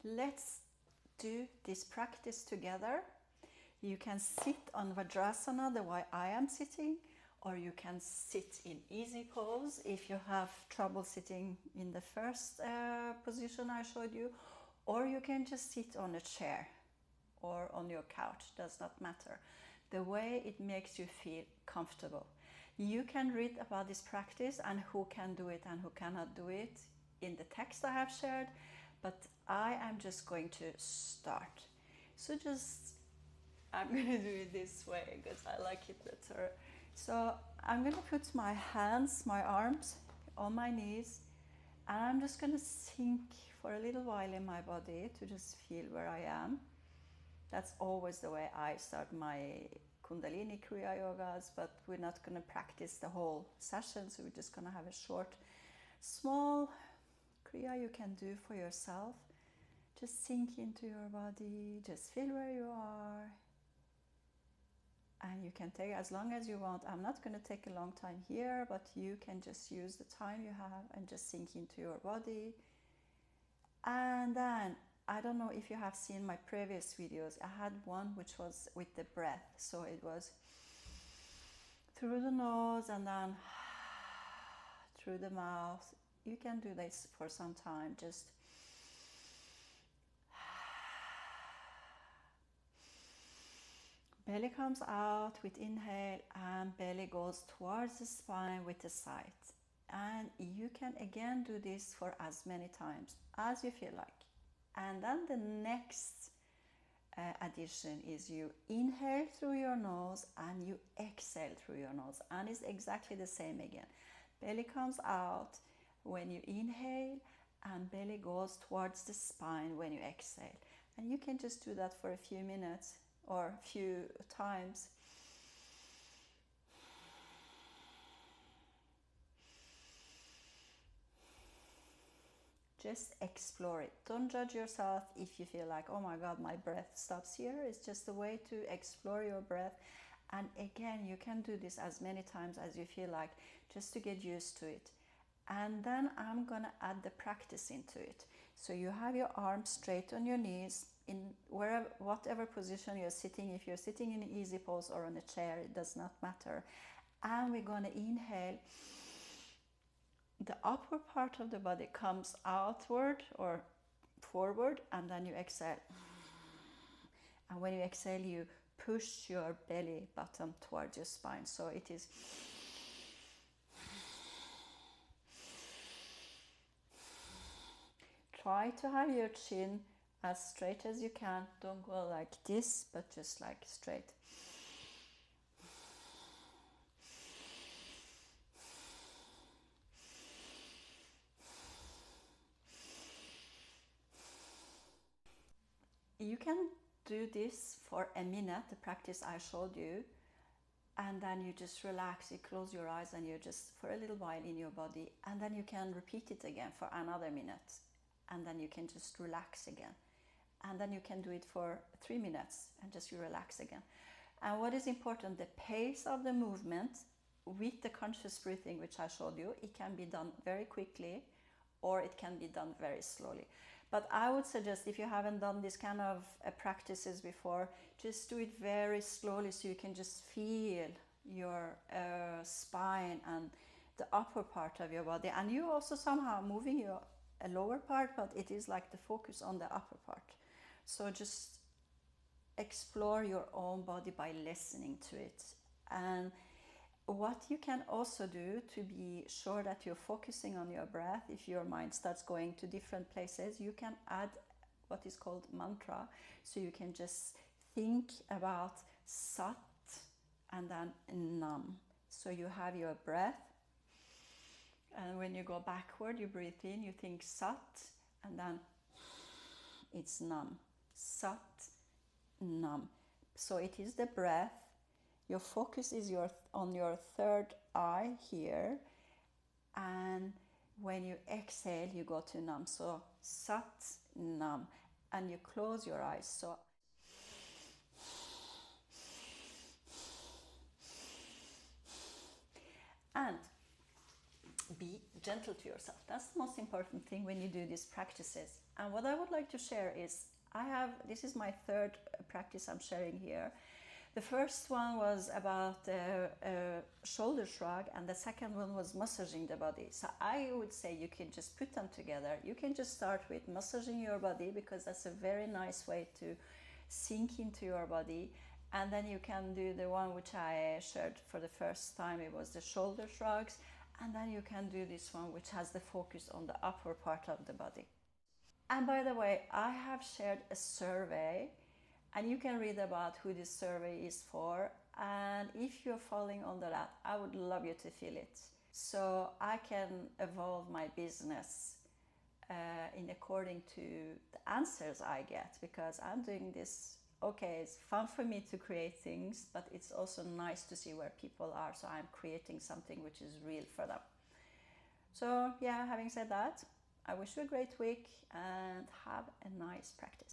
Let's do this practice together. You can sit on Vajrasana the way I am sitting, or you can sit in easy pose if you have trouble sitting in the first position I showed you, or you can just sit on a chair or on your couch, does not matter. The way it makes you feel comfortable. You can read about this practice and who can do it and who cannot do it in the text I have shared, but I am just going to start. So I'm going to do it this way because I like it better. So I'm going to put my hands, my arms on my knees, and I'm just going to sink for a little while in my body to just feel where I am. That's always the way I start my Kundalini Kriya yogas, but we're not going to practice the whole session, so we're just going to have a short, small Kriya you can do for yourself. Just sink into your body, just feel where you are. And you can take as long as you want. I'm not going to take a long time here, but you can just use the time you have and just sink into your body. And then, I don't know if you have seen my previous videos. I had one which was with the breath. So it was through the nose and then through the mouth. You can do this for some time. Just belly comes out with inhale and belly goes towards the spine with the side. And you can again do this for as many times as you feel like. And then the next addition is you inhale through your nose and you exhale through your nose. And it's exactly the same again. Belly comes out when you inhale and belly goes towards the spine when you exhale. And you can just do that for a few minutes or a few times. Just explore it. Don't judge yourself if you feel like, oh my God, my breath stops here. It's just a way to explore your breath. And again, you can do this as many times as you feel like, just to get used to it. And then I'm gonna add the practice into it. So you have your arms straight on your knees, in whatever position you're sitting. If you're sitting in an easy pose or on a chair, it does not matter. And we're gonna inhale. The upper part of the body comes outward or forward, and then you exhale. And when you exhale, you push your belly button towards your spine. So it is try to have your chin as straight as you can. Don't go like this, but just like straight. You can do this for a minute, the practice I showed you, and then you just relax, you close your eyes and you're just for a little while in your body, and then you can repeat it again for another minute, and then you can just relax again, and then you can do it for 3 minutes and just relax again. And what is important, the pace of the movement with the conscious breathing which I showed you, it can be done very quickly or it can be done very slowly. But I would suggest, if you haven't done this kind of practices before, just do it very slowly so you can just feel your spine and the upper part of your body. And you also somehow moving your lower part, but it is like the focus on the upper part. So just explore your own body by listening to it. And what you can also do to be sure that you're focusing on your breath, if your mind starts going to different places, you can add what is called mantra. So you can just think about sat and then nam. So you have your breath, and when you go backward, you breathe in, you think sat, and then it's nam. Sat, nam. So it is the breath. Your focus is on your third eye here, and when you exhale, you go to nam. So sat, nam, and you close your eyes. So and be gentle to yourself. That's the most important thing when you do these practices. And what I would like to share is, this is my third practice I'm sharing here. The first one was about shoulder shrug, and the second one was massaging the body. So I would say you can just put them together. You can just start with massaging your body, because that's a very nice way to sink into your body. And then you can do the one which I shared for the first time. It was the shoulder shrugs. And then you can do this one which has the focus on the upper part of the body. And by the way, I have shared a survey, and you can read about who this survey is for. And if you're falling under that, I would love you to fill it, so I can evolve my business in according to the answers I get, because I'm doing this. Okay, it's fun for me to create things, but it's also nice to see where people are, so I'm creating something which is real for them. So yeah, having said that, I wish you a great week and have a nice practice.